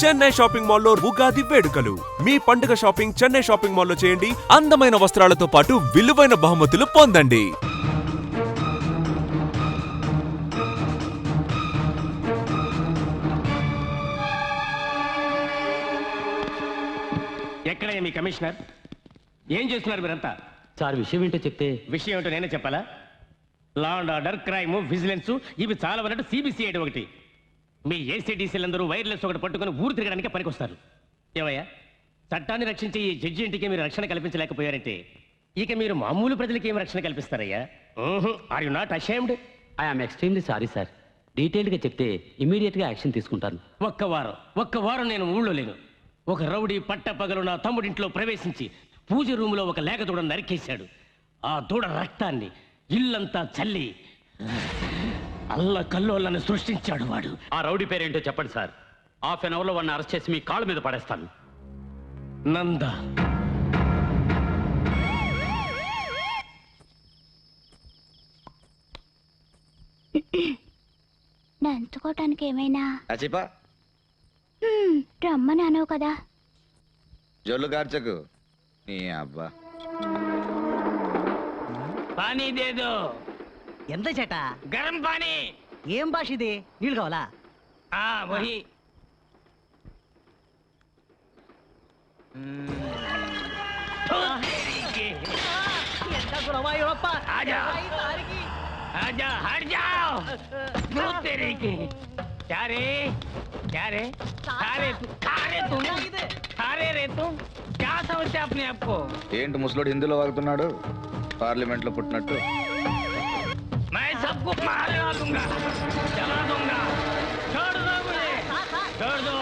Chennai shopping మాల్లో ఉగాది వేడుకలు. మీ పండుగ షాపింగ్ చెన్నై షాపింగ్ మాల్లో చేయండి. అందమైన వస్త్రాలతో పాటు విలువైన బహుమతులు పొందండి. ఎక్కడయ్యా మీ కమిషనర్? ఏం చేస్తున్నారు మీరంతా? సార్ విషయం ఏంటో చెప్తే. విషయం ఏంటో నేనే చెప్పాలా? Law and order, crime, vigilance ఇవి చాలా వరకు సిబిసిఐడి ఒకటి. మీ ఏసీడీసీలందరూ వైర్లెస్ ఒకటి పట్టుకుని ఊరు తిరగడానికి పనికొస్తారు. ఏమయ్యా, చట్టాన్ని రక్షించే ఈ జడ్జి ఇంటికి మీరు రక్షణ కల్పించలేకపోయారంటే ఇక మీరు మామూలు ప్రజలకి ఏం రక్షణ కల్పిస్తారయ్యా? Are you not ashamed? I'm extremely sorry sir. డీటెయిల్డ్గా చెప్తే ఇమీడియట్గా యాక్షన్ తీసుకుంటాను. ఒక్క వారం నేను ఊళ్ళో లేను. ఒక రౌడీ పట్టపగలు నా తమ్ముడింట్లో ప్రవేశించి పూజ రూములో ఒక లేక దూడ నరికేశాడు. ఆ దూడ రక్తాన్ని ఇల్లంతా చల్లి అల్ల కల్లోలను సృష్టించాడు వాడు. ఆ రౌడీ పేరేంటో చెప్పండి సార్. హాఫ్ అన్ అవర్లో వాడిని అరెస్ట్ చేసి మీ కాళ్ళ మీద పడేస్తాను. నంద. నంచుకోవటానికి ఏమైనా రమ్మని అనవు కదా. జొల్లు కార్చకు నీ అబ్బా. పానీ దేదో. ఎంత చేట? గరం పానీ. ఏం భాష ఇది? నీళ్ళు కావాలా? వహి. ఎంత గురవాయూరప్ప. ఆజా. आजा हट जाओ। दूध तेरे की क्या रे रे तुम क्या समझते अपने आप को? ఏంటి ముసలోడు హిందీలో వాగుతున్నాడు? పార్లమెంట్ లో పుట్టినట్టు. मैं सबको मारने दूंगा, जला दूंगा। छोड़ दो मुझे, छोड़ दो।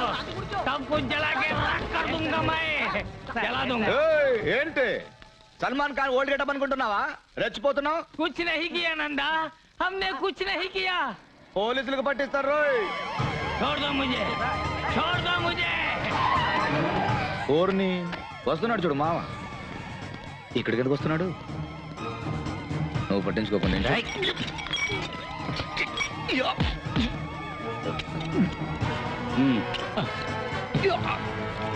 सब कुछ जला के राख कर दूंगा मैं, जला दूंगा। ఏంటి సల్మాన్ ఖాన్ ఓల్డ్ గెటప్ అనుకుంటున్నావా? రెచ్చిపోతున్నావు. कुछ नहीं किया नंदा, हमने कुछ नहीं किया। పోలీసులకు పట్టిస్తారు రోయ్. छोड़ दो मुझे, छोड़ दो मुझे। ఓర్ని వస్తున్నాడు చూడు మామ. ఇక్కడికి ఎందుకు వస్తున్నాడు? నువ్వు పట్టించుకోకుండా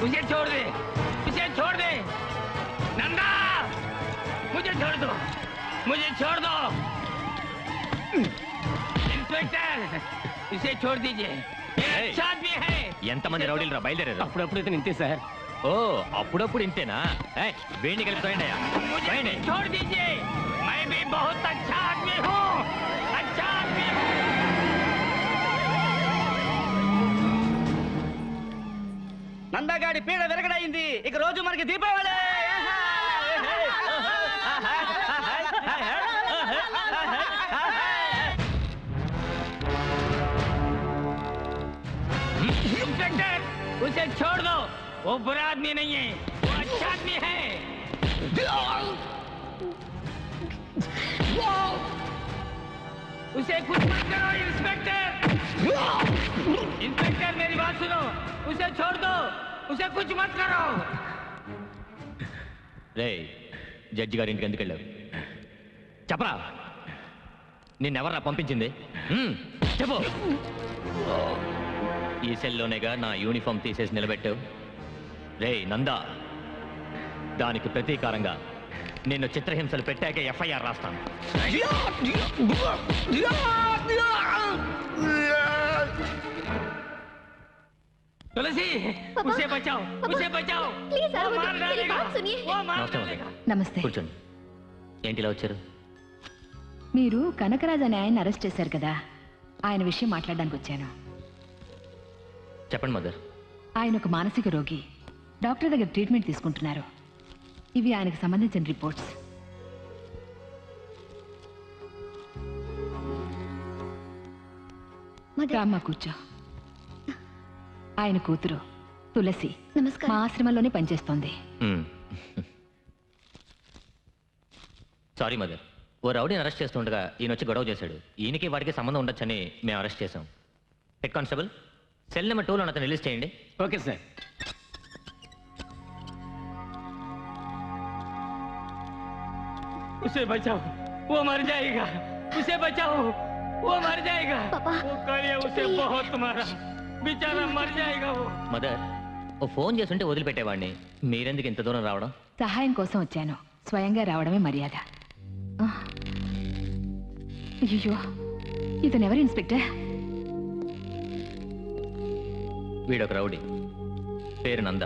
मुझे छोड़ दे, मुझे छोड़ दे नंदा, मुझे छोड़ दो, मुझे छोड़ दो। इंस्पेक्टर इसे छोड़ दीजिए, अच्छा आदमी है। ఎంతమంది రౌడీలు రా బయలుదేరారు? అప్పుడప్పుడు ఇతను ఇంతే సార్. ఓ అప్పుడప్పుడు ఇంతేనా? వేణి కలిపి छोड़ दीजिए, मैं भी बहुत अच्छा आदमी हूँ, अच्छा आदमी हूँ। నందగాడి పీడ విరగడైంది. ఇక రోజు మనకి దీపావళి. इंस्पेक्टर उसे छोड़ दो, वो बुरा आदमी नहीं है, वो अच्छा आदमी है। उसे कुछ मत करो इंस्पेक्टर, इंस्पेक्टर मेरी बात सुनो, उसे छोड़ दो, उसे कुछ मत करो। రే జడ్జి గారి ఇంటికి ఎందుకు వెళ్ళావు? చెప్పరా, నిన్నెవర్రా పంపించింది? చెప్పు. ఈ సెల్లోనేగా నా యూనిఫామ్ తీసేసి నిలబెట్టావు. రే నందా, దానికి ప్రతీకారంగా నిన్ను చిత్రహింసలు పెట్టాక ఎఫ్ఐఆర్ రాస్తాను. तुलसी उसे बचाओ, उसे बचाओ, प्लीज वो मार डालेगा, वो मार डालेगा। నమస్తే. కూర్చోండి. ఏంటి ఇలా వచ్చారు? మీరు కనకరాజ్ అనే ఆయన అరెస్ట్ చేశారు కదా, ఆయన విషయం మాట్లాడడానికి వచ్చాను. చెప్పండి మదర్. ఆయన ఒక మానసిక రోగి, డాక్టర్ దగ్గర ట్రీట్మెంట్ తీసుకుంటున్నారు. ఇవి ఆయనకు సంబంధించిన రిపోర్ట్స్. రామ్మా కూర్చో. ఆయన కూతురు తులసి మా ఆశ్రమంలోనే పనిచేస్తోంది. సారీ మదర్, ఓ రౌడీని అరెస్ట్ చేస్తుండగా ఈయన వచ్చి గొడవ చేశాడు. ఈయనకి వాడికి సంబంధం ఉండొచ్చని మేము అరెస్ట్ చేశాం. హెడ్ కానిస్టేబుల్, సెల్ నెంబర్ 2లో అతను రిలీజ్ చేయండి. Okay sir. उसे बचाओ, वो मर जाएगा, उसे बचाओ, वो मर जाएगा। पापा, वो कालिया उसे बहुत मारा, बेचारा मर जाएगा वो। మదర్ ఓ ఫోన్ చేస్తుంటే వదిలిపెట్టేవాడిని, మీరెందుకు ఇంత దూరం రావడం? సహాయం కోసం వచ్చాను, స్వయంగా రావడమే మర్యాద. అయ్యో, ఇతనెవరు ఇన్స్పెక్టర్? వీడొక రౌడీ, పేరు నంద.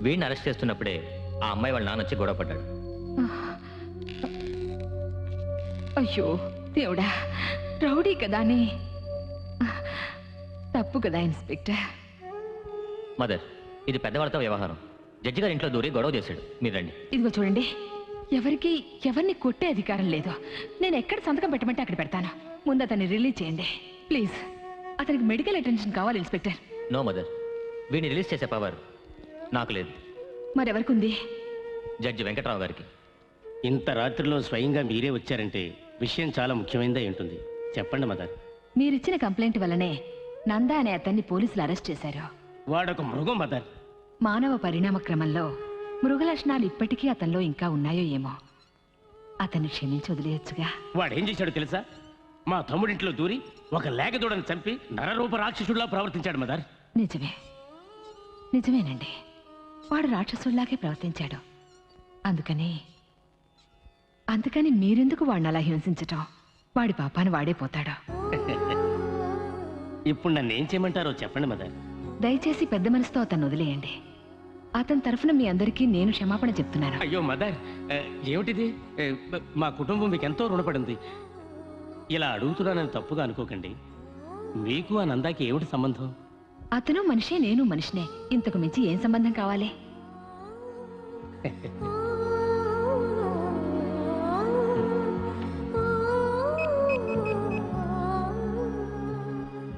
వీడిని అరెస్ట్ చేస్తున్నప్పుడే ఆ అమ్మాయి వాళ్ళ నాన్న వచ్చి గొడవ పడ్డాడు. అయ్యో దేవుడా, రౌడీ కదాని. తప్పు కదా ఇన్స్పెక్టర్. మదర్, ఇది పెద్దవాళ్ళతో వ్యవహారం. జడ్జి గారి ఇంట్లో దూరి గొడవ చేశాడు. మీరు రండి. ఇదిగో చూడండి, ఎవరిని కొట్టే అధికారం లేదు. నేను ఎక్కడ సంతకం పెట్టమంటే అక్కడ పెడతాను. ముందు అతన్ని రిలీజ్ చేయండి ప్లీజ్. అతనికి మెడికల్ అటెన్షన్ కావాలి ఇన్స్పెక్టర్. నో మదర్, వీడిని రిలీజ్ చేసే పవర్ నాకు లేదు. మరెవరికి ఉంది? జడ్జి వెంకట్రావు గారికి. ఇంత రాత్రిలో స్వయంగా మీరే వచ్చారంటే విషయం చాలా ముఖ్యమైనదే ఉంటుంది. చెప్పండి మదర్. మీరిచ్చిన కంప్లైంట్ వల్లనే నందా అనే అతన్ని పోలీసులు అరెస్ట్ చేశారు. వాడొక మృగం మదర్. మానవ పరిణామ క్రమంలో మృగ లక్షణాలు ఇప్పటికీ అతనిలో ఇంకా ఉన్నాయో ఏమో. అతన్ని క్షమించి వదిలేయచ్చుగా. వాడేం చేశాడో తెలుసా? మా తమ్ముడింట్లో దూరి ఒక లేగదూడని చంపి నరరూప రాక్షసుడిలా ప్రవర్తించాడు మదర్. నిజమేనండి, వాడు రాక్షసుల్లాగే ప్రవర్తించాడు. అందుకని మీరెందుకు వాడిని అలా హింసించటం? వాడి పాపాన్ని వాడే పోతాడు. ఇప్పుడు నన్ను ఏం చేయమంటారో చెప్పండి మదర్. దయచేసి పెద్ద మనసుతో అతన్ని వదిలేయండి. అతని తరఫున మీ అందరికీ నేను క్షమాపణ చెప్తున్నాను. అయ్యో మదర్, ఏమిటిది? మా కుటుంబం మీకు ఎంతో రుణపడింది. ఇలా అడుగుతున్నానని తప్పుగా అనుకోకండి. మీకు ఆ నందాకి ఏమిటి సంబంధం? అతను మనిషే, నేను మనిషినే. ఇంతకు మించి ఏం సంబంధం కావాలి?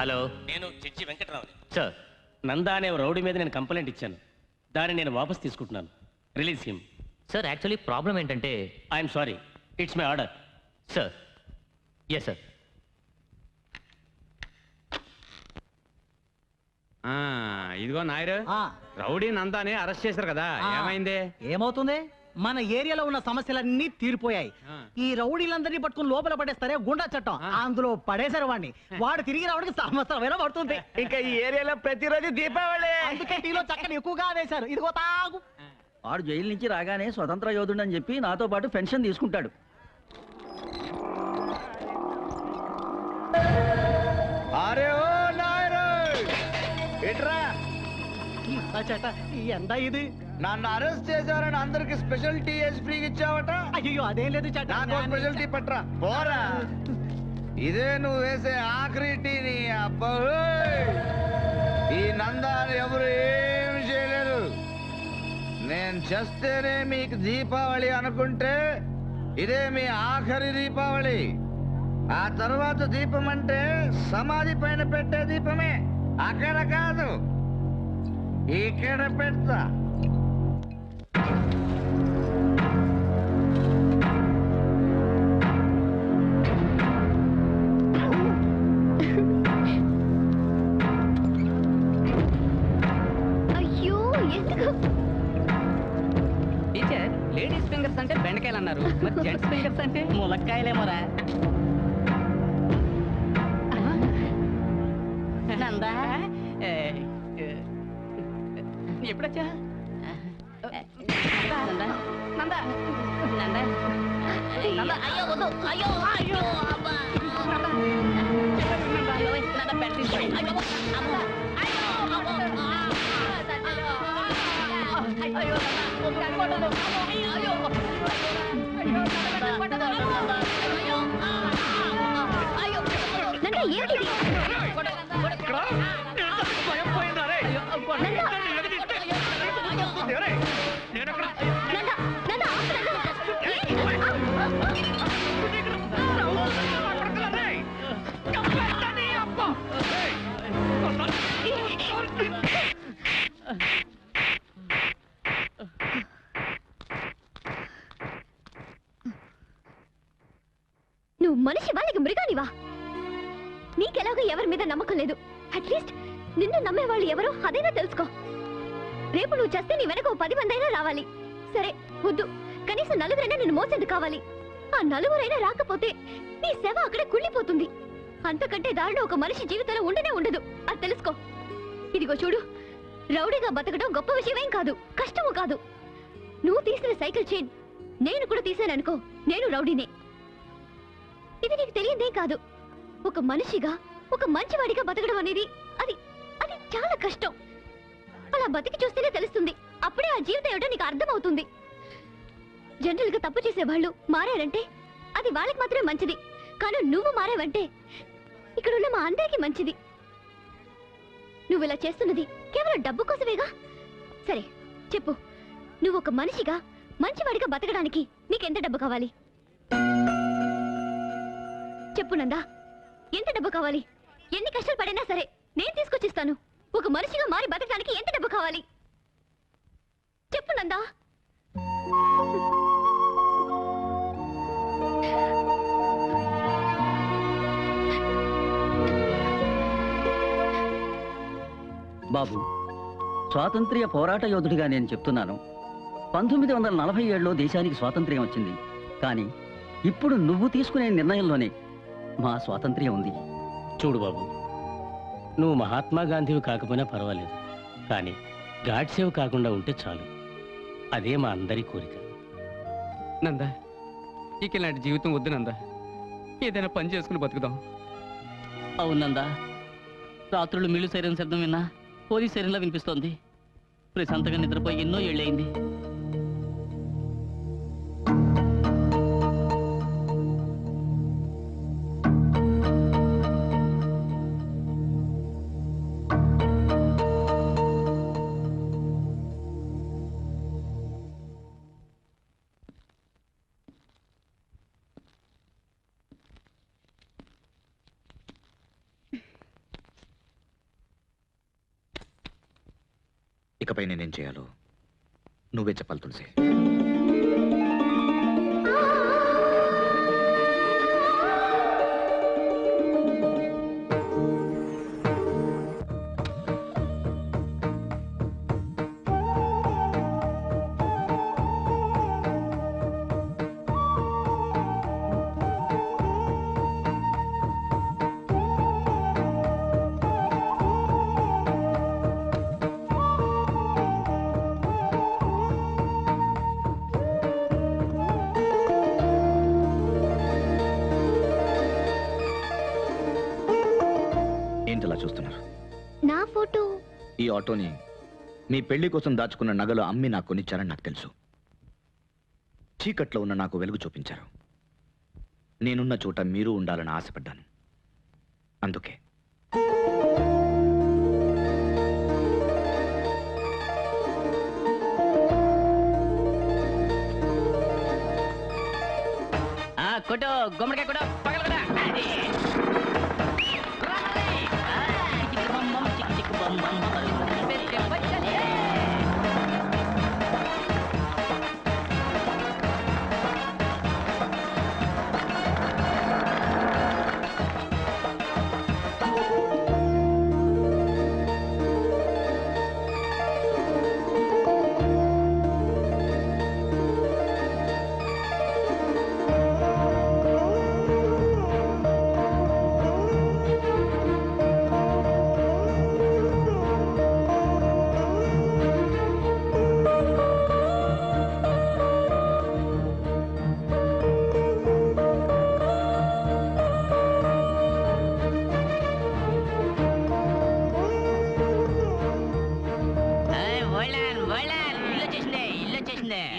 హలో, నేను జడ్జి వెంకట్రావు. సార్. నందా అనే రౌడీ మీద నేను కంప్లైంట్ ఇచ్చాను. దాన్ని నేను వాపస్ తీసుకుంటున్నాను. Release him. Sir, actually problem ఏంటంటే... I'm sorry, it's my order. Sir, yes sir. ఇదిగో నాయరు, రౌడీ నందాని అరెస్ట్ చేశారు కదా, ఏమైంది? ఏమవుతుంది? మన ఏరియాలో ఉన్న సమస్యలన్నీ తీరిపోయాయి. ఈ రౌడీలందరినీ పట్టుకుని లోపల పడేస్తారే గుండా చట్టం, అందులో పడేశారు వాడిని. వాడు తిరిగి రావడానికి సంవత్సరం పడుతుంది. ఇంకా ఈ ఏరియాలో ప్రతిరోజు దీపావళి. అందుకే టీలో చక్కని ఎక్కువగా వేశారు. ఇదిగో తాగు. వాడు జైలు నుంచి రాగానే స్వతంత్ర యోధుడు అని చెప్పి నాతో పాటు పెన్షన్ తీసుకుంటాడు. అరే ఓ నాయరు, ఇట్రా. చేట ఎంత ఇది? నన్ను అరెస్ట్ చేశారని అందరికి స్పెషల్ టీ వేసి ఫ్రీగా ఇచ్చావట. అయ్యో అదేం లేదు చేట. నాకు స్పెషల్ టీ పట్రా, పోరా. ఇదే నువ్వు వేసే ఆఖరి టీ. నీ అబ్బా, ఈ నందాన్ని ఎవరు ఏమి చేయలేరు. నేను చేస్తేనే మీకు దీపావళి అనుకుంటే ఇదే మీ ఆఖరి దీపావళి. ఆ తర్వాత దీపం అంటే సమాధి పైన పెట్టే దీపమే, అక్కడ కాదు, ఇక్కడ పెడతా. అయ్యో ఎందుకు? టీచర్, లేడీస్ ఫింగర్స్ అంటే బెండకాయలు అన్నారు, మరి జెంట్స్ ఫింగర్స్ అంటే ములక్కాయలేమోరా. నందా ఎప్పుడొచ్చా? నందా నందా నందా నందా, అయ్యో వద్దు, అయ్యో అయ్యో అబ్బా, నందా అయ్యో నందా పెట్టి అయ్యో అబ్బా, అయ్యో అబ్బా, అయ్యో నందా అయ్యో అయ్యో నువ్వు మనిషి వాళ్ళకి మృగానివా? నీకెలాగో ఎవరి మీద నమ్మకం లేదు. అట్లీస్ట్ నిన్ను నమ్మేవాళ్ళు ఎవరో అదైనా తెలుసుకో. రేపు నువ్వు చేస్తే నీ వెనక 10 మంది అయినా రావాలి. సరే వద్దు, కనీసం 4 నిన్ను మోసేందుకు కావాలి. ఆ 4 రాకపోతే నీ సేవ అక్కడే కుళ్ళిపోతుంది. అంతకంటే దారిలో ఒక మనిషి జీవితంలో ఉండనే ఉండదు, అది తెలుసుకో. ఇదిగో చూడు, రౌడీగా బతకడం గొప్ప విషయమేం కాదు, కష్టము కాదు. నువ్వు తీసిన సైకిల్ చైన్ నేను కూడా తీసాననుకో, నేను రౌడీనే. ఇది నీకు తెలియదేం కాదు. ఒక మనిషిగా, ఒక మంచివాడిగా బతకడం అనేది అది అది చాలా కష్టం. అలా బతికి చూస్తేనే తెలుస్తుంది. అప్పుడే ఆ జీవితం ఏమిటో నీకు అర్థమవుతుంది. జనరల్ గా తప్పు చేసే వాళ్ళు మారారంటే అది వాళ్ళకి మాత్రమే మంచిది. కానీ నువ్వు మారావంటే ఇక్కడున్న మా అందరికీ మంచిది. నువ్వు ఇలా చేస్తున్నది కేవలం డబ్బు కోసమేగా? సరే చెప్పు, నువ్వు ఒక మనిషిగా మంచివాడిగా బతకడానికి నీకెంత డబ్బు కావాలి? చెప్పు నందా, ఎంత డబ్బు కావాలి? ఎన్ని కష్టాలు పడినా సరే నేను తీసుకొచ్చిస్తాను. ఒక మనిషిగా మారి బతకడానికి ఎంత డబ్బు కావాలి చెప్పు నందా. బాబు, స్వాతంత్ర్య పోరాట యోధుడిగా నేను చెప్తున్నాను. 1947లో దేశానికి స్వాతంత్ర్యం వచ్చింది. కానీ ఇప్పుడు నువ్వు తీసుకునే నిర్ణయంలోనే మా స్వాతంత్ర్యం ఉంది. చూడు బాబు, నువ్వు మహాత్మా గాంధీవి కాకపోయినా పర్వాలేదు, కానీ గాడ్సేవ్ కాకుండా ఉంటే చాలు. అదే మా అందరి కోరిక. నందా, ఇక ఇలాంటి జీవితం వద్దు నందా. ఏదైనా పని చేసుకుని బతుకుదాం. అవునందా, రాత్రులు మిల్లు సైరన్ శబ్దం విన్నా పోలీస్ సైరన్లా వినిపిస్తోంది. ప్రశాంతంగా నిద్రపోయి ఎన్నో ఏళ్ళయింది. ఇకపై నేనేం చేయాలో నువ్వే చెప్పాలి తులసి. ఏంటలా చూస్తున్నారు? నా ఫోటో ఈ ఆటోని మీ పెళ్లి కోసం దాచుకున్న నగలు అమ్మి నాకు కొనిచ్చారని నాకు తెలుసు. చీకట్లో ఉన్న నాకు వెలుగు చూపించారు. నేనున్న చోట మీరు ఉండాలని ఆశపడ్డాను. అందుకే కొట్టు, గుమ్మడికాయ కొట్టు, పగల కొట్టు.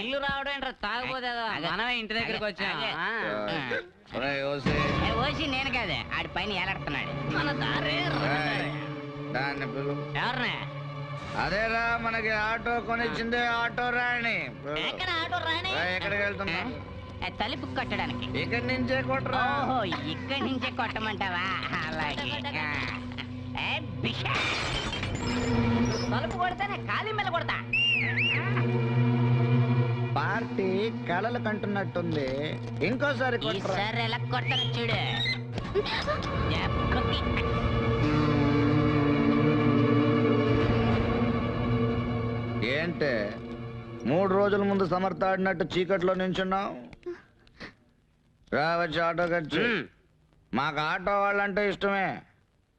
ఇల్లు రావడం ఏంట్రా తాగబోదేదో. మనమే ఇంటి దగ్గరికి వచ్చాం. ఓసి నేను కాదే, ఆడి పైన ఏలాడుతున్నాడు. మన దారే ఎవరినే? అదేరా మనకి ఆటో కొనిచ్చింది, ఆటో రాణి. ఎక్కడ ఆటో రాని? ఎక్కడికి వెళ్తున్నా? తలుపు కొట్టడానికి. ఇక్కడి నుంచే కొట్టరా. ఓహో, ఇక్కడి నుంచే కొట్టమంటావా? అలాగే. తలుపు కొడితేనే ఖాళీ మీద కొడతా. పార్టీ కళలు కంటున్నట్టుంది, ఇంకోసారి కొట్టరా. ఈసారి ఎలా కొడతాను చూడు. దెబ్బకి. ఏంటే 3 రోజుల ముందు సమర్థ ఆడినట్టు చీకట్లో నించున్నావు? రావచ్చు ఆటో ఖర్చు. మాకు ఆటో వాళ్ళంటే ఇష్టమే,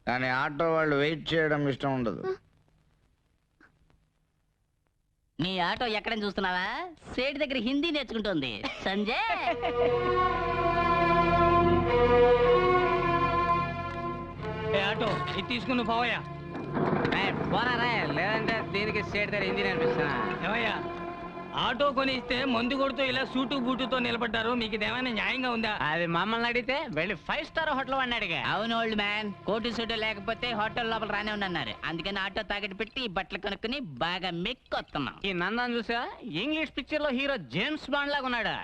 కానీ ఆటో వాళ్ళు వెయిట్ చేయడం ఇష్టం ఉండదు. నీ ఆటో ఎక్కడని చూస్తున్నావా? సేటు దగ్గర హిందీ నేర్చుకుంటోంది సంజయ్. ఆటో ఇది తీసుకుని పోవయ్యా. పోనారా, లేదంటే దీనికి స్టేట్ దగ్గర హిందీ నేర్పిస్తున్నా. ఏమయ్యా, ఆటో కొని ఇస్తే మందు కొడుతూ ఇలా సూటు బూటుతో నిలబడ్డారు, మీకు ఇదేమైనా న్యాయంగా ఉందా? అది మమ్మల్ని అడిగితే వెళ్ళి 5 స్టార్ హోటల్ వాడిని అడిగా. అవును ఓల్డ్ మ్యాన్, కోటు సూటు లేకపోతే హోటల్ లోపల రానే ఉండన్నారు. అందుకని ఆటో తాకట్టు పెట్టి ఈ బట్టలు కొనుక్కుని బాగా మెక్కొస్తున్నాం. ఈ నందాన్ని చూసా, ఇంగ్లీష్ పిక్చర్ లో హీరో జేమ్స్ బాండ్ లాగా ఉన్నాడు.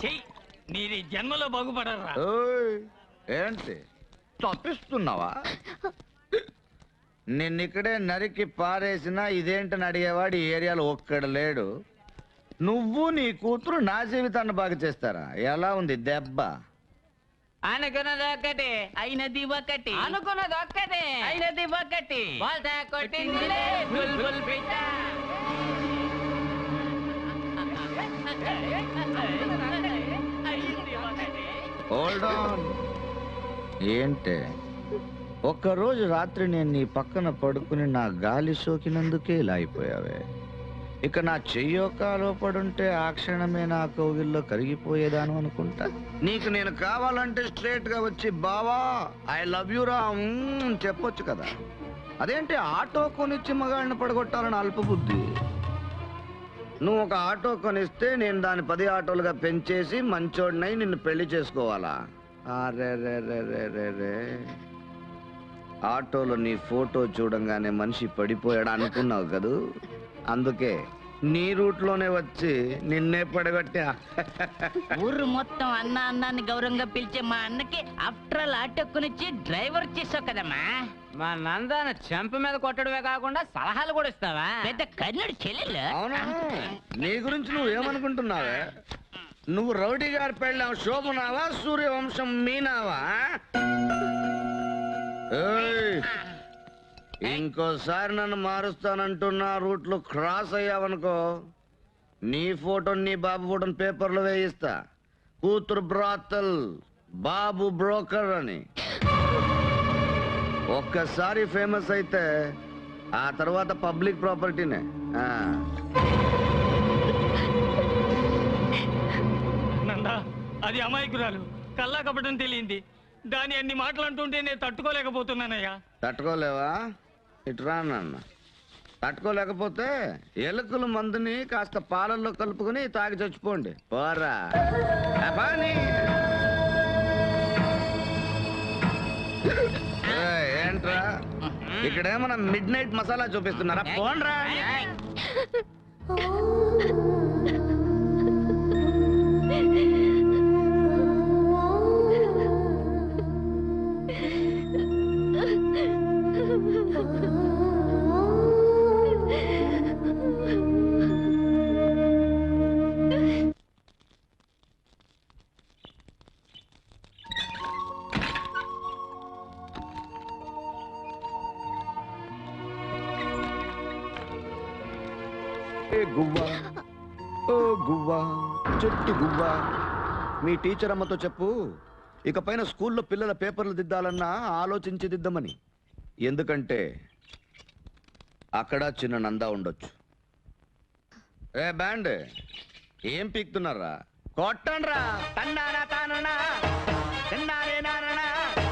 చెయ్యి, నీది జన్మలో బాగుపడరా. ఓయ్, ఏంటి తప్పిస్తున్నావా? నిన్నిక్కడే నరికి పారేసినా ఇదేంటని అడిగేవాడు ఈ ఏరియాలో ఒక్కడు లేడు. నువ్వు నీ కూతురు నా జీవితాన్ని బాగా చేస్తారా? ఎలా ఉంది దెబ్బ? అనుకున్నది ఒక్కటి, అయినది ఒకటి, అనుకున్నది ఒక్కటి, అయినది ఒకటి. వాళ్ళ కొట్టిందిలే బుల్బుల్ పిట్ట. Hold on. ఏంటే ఒక్కరోజు రాత్రి నేను నీ పక్కన పడుకుని నా గాలి సోకినందుకే ఇలా అయిపోయావే. ఇక నా చెయ్యో కాలో పడుంటే ఆ క్షణమే నా కోగిల్లో కరిగిపోయేదాను అనుకుంటా. నీకు నేను కావాలంటే స్ట్రేట్ గా వచ్చి బావా ఐ లవ్ యూ రా అని చెప్పొచ్చు కదా. అదేంటి ఆటో కొనిచ్చి మగాళ్ళని పడగొట్టాలని అల్పబుద్ధి. నువ్వు ఒక ఆటో కొనిస్తే నేను దాన్ని 10 ఆటోలుగా పెంచేసి మంచోడినై నిన్ను పెళ్లి చేసుకోవాలా? అరే రే రే రే రే రే, ఆటోలో నీ ఫోటో చూడంగానే మనిషి పడిపోయాడు అనుకున్నావు కదూ, అందుకే నీ రూట్లోనే వచ్చి నిన్నే పడగొట్టా. ఊరు మొత్తం అన్న అన్నాన్ని గౌరవంగా పిలిచే మా అన్నకి ఆఫ్టర్ ఆల్ ఆటో కొనిచ్చి డ్రైవర్ చేసావు కదమ్మా. మా నందాన్ని చెంప మీద కొట్టడమే కాకుండా సలహాలు కూడా ఇస్తావా? పెద్ద కర్ణుడు చెల్లెలు. అవునా? నీ గురించి నువ్వేమనుకుంటున్నావే? నువ్వు రౌడీ గారి పెళ్ళాం శోభనావా, సూర్యవంశం మీనావా? ఏయ్, ఇంకోసారి నన్ను మారుస్తానంటున్నా రూట్లో క్రాస్ అయ్యావనుకో, నీ ఫోటో నీ బాబు ఫోటోని పేపర్లో వేయిస్తా. కూతురు బ్రాతల్, బాబు బ్రోకర్ అని. ఒక్కసారి ఫేమస్ అయితే ఆ తర్వాత పబ్లిక్ ప్రాపర్టీనే. నందా, అది అమాయకురాలు, కల్లా కపటం తెలియంది. దాని అన్ని మాటలు అంటుంటే నేను తట్టుకోలేకపోతున్నానయ్యా. తట్టుకోలేవా? ఇటురా నాన్న. తట్టుకోలేకపోతే ఎలుకల మందుని కాస్త పాలల్లో కలుపుకొని తాగి చచ్చిపోండి. పోరా ఏంట్రా ఇక్కడేమన్నా మిడ్ నైట్ మసాలా చూపిస్తున్నారా? పోండ్రా. గువ్వా ఓ గువ్వా చెట్టు గువ్వా, మీ టీచర్ అమ్మతో చెప్పు ఇకపైన స్కూల్లో పిల్లల పేపర్లు దిద్దాలన్నా ఆలోచించి దిద్దమని. ఎందుకంటే అక్కడ చిన్న నందా ఉండొచ్చు. ఏ బ్యాండ్ ఏం పీక్తున్నారా? కొట్టండ్రా. తండానా తాననా తండానే నాననా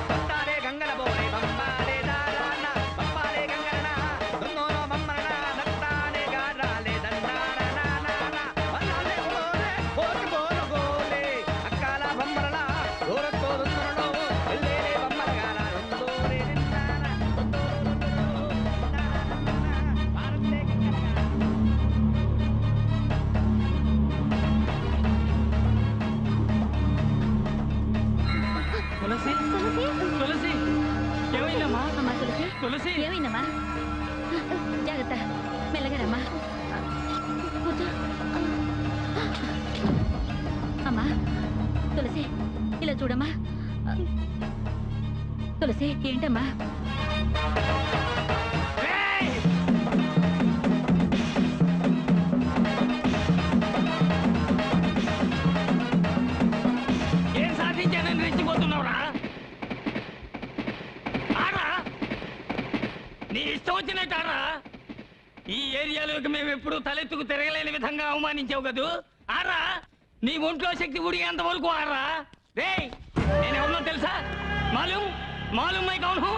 కొట్టాలే గంగల బోలే బంబాలే దారానా బంబాలే గంగలనా దొంగోనో బొమ్మలనా దత్తాలే గారాలే దండానా నానా వన్నాలే ఓలే ఓకి బోలు గోలే అక్కాల బొమ్మలనా దూరతో దున్నరలో ఎల్లేలే బొమ్మల గారా దొందోరే నిన్నానా భారతే గంగలగా. తులసి, తులసి, ఏమైందమ్మా? అమ్మా తులసి, తులసి, ఏమైందమ్మా? జాగ్రత్త, మెల్లగా రమ్మా. కూర్చో. అమ్మా తులసి, ఇలా చూడమ్మా. తులసి, ఏంటమ్మా? నీ ఇష్టం వచ్చినట్టారా? ఈ ఏరియాలోకి మేము ఎప్పుడు తలెత్తుకు తిరగలేని విధంగా అవమానించావు కదూ? ఆరా, నీ ఒంట్లో శక్తి ఉడిగేంత వరకు ఆరా. రేయ్, నేనెవరినో తెలుసా? మాలూం మాలూం మై కౌన్ హూ?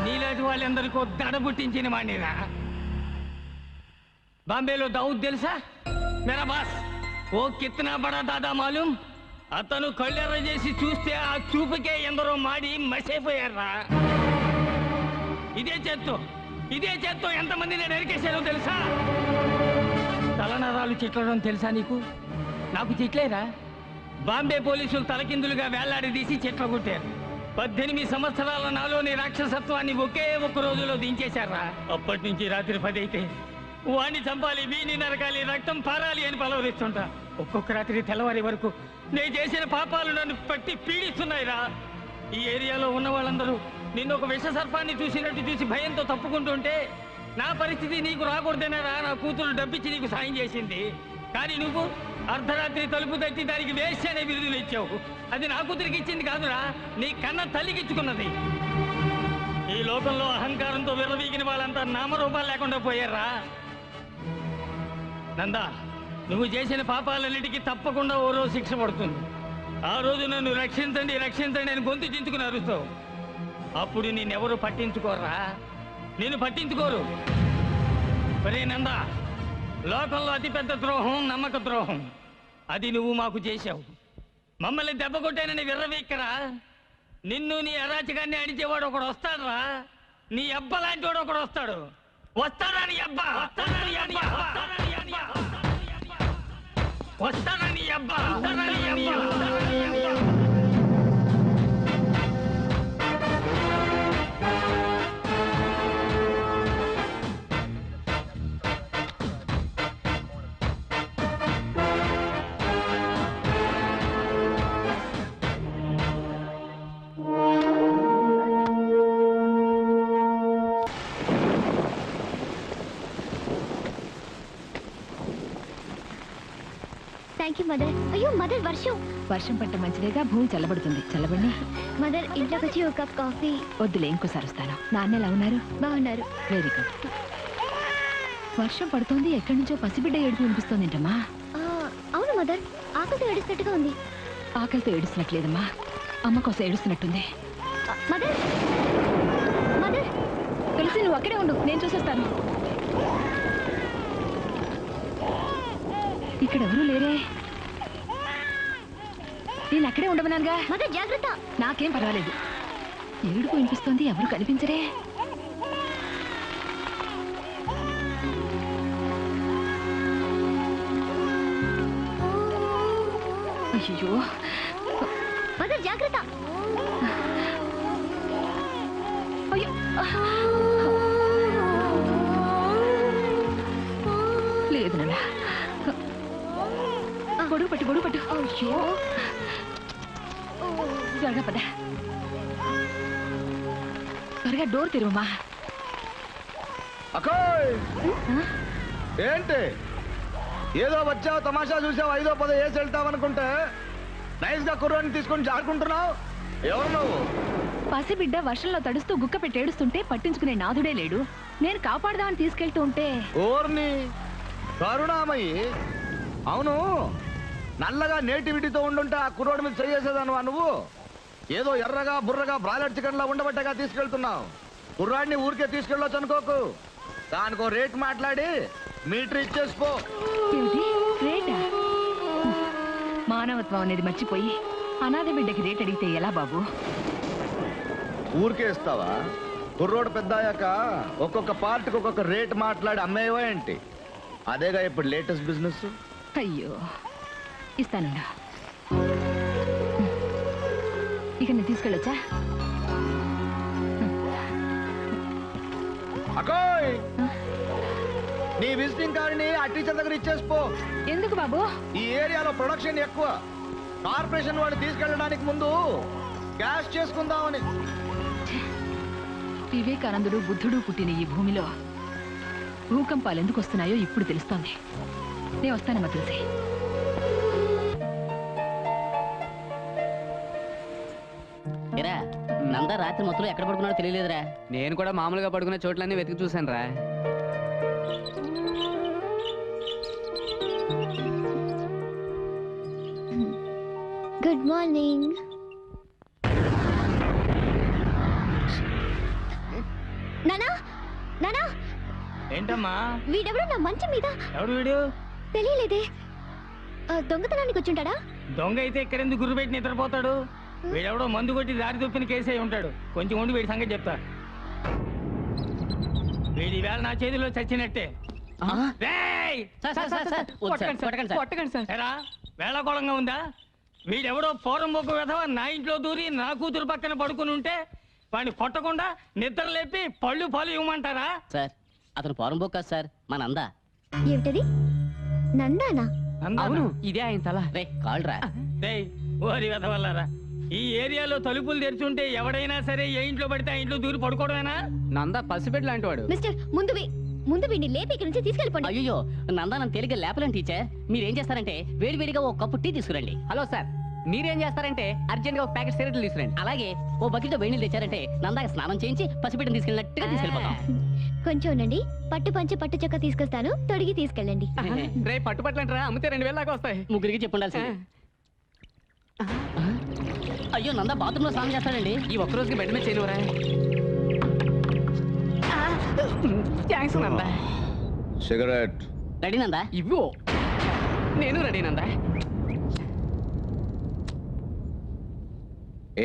నీలాంటి వాళ్ళందరికీ దడ పుట్టించిన వాణ్ణిరా. బాంబేలో దావుద్ తెలుసా? మేరా బాస్ ఓ కిత్నా బడా దాదా మాలూం. అతను కళ్ళెర్ర చేసి చూస్తే ఆ చూపుకే ఎందరో మాడి మసైపోయారా. ఇదే చేత్తో ఎంతమంది నేను నరికేశానో తెలుసా? తలనరాలు చిట్లడం తెలుసా నీకు? నాకు చిట్లేరా? బాంబే పోలీసులు తలకిందులుగా వేలాడదీసి చిట్ల కొట్టారు. 18 సంవత్సరాల నాలోని రాక్షసత్వాన్ని ఒకే ఒక్క రోజులో దించేశారా. అప్పటి నుంచి రాత్రి 10 అయితే వాణ్ణి చంపాలి, వీణి నరకాలి, రక్తం పారాలి అని పలవరిస్తుంటా. ఒక్కొక్క రాత్రి తెల్లవారి వరకు నేను చేసిన పాపాలు నన్ను పట్టి పీడిస్తున్నాయిరా. ఈ ఏరియాలో ఉన్న వాళ్ళందరూ నిన్ను ఒక విష సర్పాన్ని చూసినట్టు చూసి భయంతో తప్పుకుంటుంటే నా పరిస్థితి నీకు రాకూడదేనారా నా కూతురు డబ్బిచ్చి నీకు సాయం చేసింది. కానీ నువ్వు అర్ధరాత్రి తలుపు తట్టి దానికి వేస్ట్ అనే బిరుదులు ఇచ్చావు. అది నా కూతురికి ఇచ్చింది కాదురా, నీ కన్న తల్లికి ఇచ్చుకున్నది. ఈ లోకంలో అహంకారంతో విర్రవీగిన వాళ్ళంతా నామరూపాలు లేకుండా పోయారా. నందా, నువ్వు చేసిన పాపాలన్నిటికీ తప్పకుండా ఓ రోజు శిక్ష పడుతుంది. ఆ రోజు నన్ను రక్షించండి రక్షించండి అని గొంతు చించుకుని అరుస్తావు. అప్పుడు నిన్నెవరు పట్టించుకోరా, నేను పట్టించుకోరు. ఒరే నందా, లోకంలో అతిపెద్ద ద్రోహం నమ్మక ద్రోహం. అది నువ్వు మాకు చేశావు. మమ్మల్ని దెబ్బ కొట్టానని విర్రవీక్కరా. నిన్ను నీ అరాచకాన్ని అడిచేవాడు ఒకడు వస్తాడురా. నీ అబ్బ లాంటి వాడు ఒకడు వస్తాడు. వస్తాడా నీ అబ్బా? వస్తాడా నీ అబ్బా? వస్తాడా నీ అబ్బా? వస్తాడా నీ అబ్బా? Thank you mother. అయ్యో మదర్, వర్షం పట్ట మంచిదేగా, భూమి చల్లబడుతుంది. చల్లబడి మదర్, ఇంట్లోకి వచ్చి ఒక కప్ కాఫీ. వద్దులే, ఇంకోసారి వస్తాను. నాన్న ఎలా ఉన్నారు? బాగున్నారు. Very good. వర్షం పడుతోంది, ఎక్కడి నుంచో పసిబిడ్డ ఏడుపు వినిపిస్తోందేంటమ్మా? అవును మదర్, ఆకలితో ఏడుస్తున్నట్టుగా ఉంది. ఆకలితో ఏడుస్తున్నట్లేదమ్మా, అమ్మ కోసం ఏడుస్తున్నట్టుంది. మదర్ మదర్, తులసి నువ్వు అక్కడే ఉండు, నేను చూసేస్తాను. ఇక్కడ ఎవరూ లేరే. నేను అక్కడే ఉండమన్నానుగా. మదర్ జాగ్రత్త. నాకేం పర్వాలేదు. ఏడుపు వినిపిస్తోంది, ఎవరు కనిపించరే. అయ్యో మదర్ జాగ్రత్త. అయ్యో లేదు నాన్న, గొడుగు పట్టు. అయ్యో త్వరగా పద, త్వరగా డోర్ తెరువమ్మా. అకోయ్, ఏంటి ఏదో వచ్చావు, తమాషా చూసావు, 5ో 10 వేసి వెళ్తావనుకుంటే నైస్ గా కుర్రాన్ని తీసుకొని జారుకుంటున్నావు. ఎవరు నువ్వు? పసిబిడ్డ వర్షంలో తడుస్తూ గుక్క పెట్టి ఏడుస్తుంటే పట్టించుకునే నాథుడే లేడు. నేను కాపాడదామని తీసుకెళ్తూ ఉంటే. ఓర్ని కరుణామయ్యి, అవును నల్లగా నేటివిటీతో ఉండుంటే ఆ కుర్రోడి మీద చేసేదానువా నువ్వు? ఏదో ఎర్రగా బుర్రగా బ్రాయిలర్ చికెన్ లా ఉండబట్టగా తీసుకెళ్తున్నావు. కుర్రాడిని ఊరికే తీసుకెళ్ళొచ్చు అనుకోకు. దానికో రేట్ మాట్లాడి మీటర్ ఇచ్చేసిపో. రేటా? మానవత్వం అనేది మర్చిపోయి అనాథ బిడ్డకి రేట్ అడిగితే ఎలా బాబు? ఊరికే ఇస్తావా? కుర్రోడు పెద్ద అయ్యాక ఒక్కొక్క పార్ట్కి ఒక్కొక్క రేట్ మాట్లాడి అమ్మేవా ఏంటి? అదేగా ఇప్పుడు లేటెస్ట్ బిజినెస్. అయ్యో, ఇస్తానుండా. ఇక నేను తీసుకెళ్ళొచ్చా? అకోయ్, నీ విజిటింగ్ కార్డుని ఆ టీచర్ దగ్గర ఇచ్చేసిపో. ఎందుకు బాబు? ఈ ఏరియాలో ప్రొడక్షన్ ఎక్కువ. కార్పొరేషన్ వాడు తీసుకెళ్ళడానికి ముందు క్యాష్ చేసుకుందామని. వివేకానందుడు బుద్ధుడు పుట్టిన ఈ భూమిలో భూకంపాలు ఎందుకు వస్తున్నాయో ఇప్పుడు తెలుస్తోంది. నేను వస్తానమ్మా తులసి. నంద రాత్రి మొత్తం ఎక్కడ పడుకున్నాడో తెలియలేదురా. నేను కూడా మామూలుగా పడుకునే చోట్లన్నీ వెతికి చూశాను రా. Good morning. నానా నానా, ఏంటమ్మా? వీడెవడో నా మంచం మీద. ఎవడు వీడు? తెలియలేదే. దొంగతనానికి వచ్చుంటాడా? దొంగ అయితే ఇక్కడెందుకు గుర్రుపెట్టి నిద్రపోతాడు? వీడెవడో మందు కొట్టి దారి తొప్పిన కేసే ఉంటాడు. కొంచెం ఉండి వీడి సంగతి చెప్తా. వీడి వేళ నా చేతిలో చచ్చినట్టే. రేయ్! కొట్టకండి సార్. ఎరా, వేళకోళంగా ఉందా? వీడెవడో పూర్వం బొగ్గు వెధవ నా ఇంట్లో దూరి నా కూతురు పక్కన పడుకుని ఉంటే వాడిని కొట్టకుండా నిద్ర లేపి పళ్ళు పాలు ఇవ్వమంటారా? సార్ అతను పోరం బొక్క సార్, మా నంద. ఏమిటది? నందానా? అవును, ఇదే ఆయన తల. రే కాల్రా. రేయ్, ఓరి వెధవల్లారా, ఈ ఏరియాలో తలుపులు తెరుచుంటే ఎవడైనా సరే ఏ ఇంట్లో పడితే ఆ ఇంట్లో దూరి పడుకోవడమేనా? నంద పసిపెట్టి లాంటి వాడు. మిస్టర్, ముందు వీడిని లేపి ఇక్కడి నుంచి తీసుకెళ్ళిపోండి. అయ్యో నంద నన్ను తేలిగ్గా లేపలేను టీచర్. మీరేం చేస్తారంటే వేడివేడిగా ఒక కప్పు టీ తీసుకురండి. హలో సార్, మీరేం చేస్తారంటే అర్జెంట్ గా ఒక ప్యాకెట్ సిగరెట్లు తీసుకురండి. అలాగే ఓ బకెట్ వేడి నీళ్ళు తెచ్చారంటే నందాక స్నానం చేయించి పసిబిడ్డను తీసుకెళ్ళినట్టుగా తీసుకెళ్ళిపోతాం. కొంచెం ఉండండి, పట్టు పంచి పట్టు చొక్క తీసుకొస్తాను, తొడిగి తీసుకెళ్ళండి. రే పట్టుపట్లంటారా, అమ్మితే 2000 దాకా వస్తాయి. ముగ్గురికి చెప్పుండాల్సింది. అయ్యో నంద బాత్రూంలో స్నానం చేస్తాడండి. ఈ ఒక్క రోజుకి బెడ్ మీద చేయనురా. Thanks Nanda. Cigarette ready Nanda? ఇవ్వు. నేను రెడీ నంద.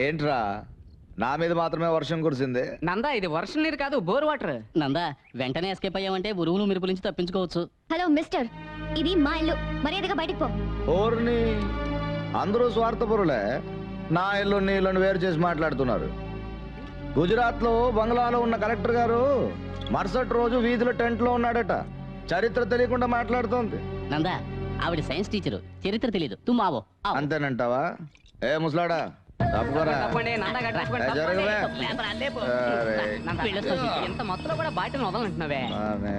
ఏంట్రా, నా మీద మాత్రమే వర్షం కురిసింది? నంద ఇది వర్షం నీరు కాదు, బోర్ వాటర్. నందా వెంటనే ఎస్కేప్ అయ్యామంటే ఉరువులు మెరుపుల నుంచి తప్పించుకోవచ్చు. హలో మిస్టర్, ఇది మా ఇల్లు, మర్యాదగా బయటికి పో. ఓర్ని, అందరూ స్వార్థపరులే. నా ఇల్లు నీ ఇల్లుని వేరు చేసి మాట్లాడుతున్నారు. గుజరాత్ లో బంగ్లాలో ఉన్న కలెక్టర్ గారు మరుసటి రోజు వీధిలో టెంట్ లో ఉన్నాడట. చరిత్ర తెలియకుండా మాట్లాడుతోంది. నందా ఆవిడ సైన్స్ టీచరు, చరిత్ర తెలియదు. తుమ్మావో అంతేనంటావా? ఏ ముసలాడా, తప్పుకోరా. తప్పండి, నంద గట్ట తప్పండి, ఏ, జరగవే. తప్పండి. అరే. నంద, ఇంత మొత్తంలో కూడా బాటిని వదలంటున్నావే. ఆమె.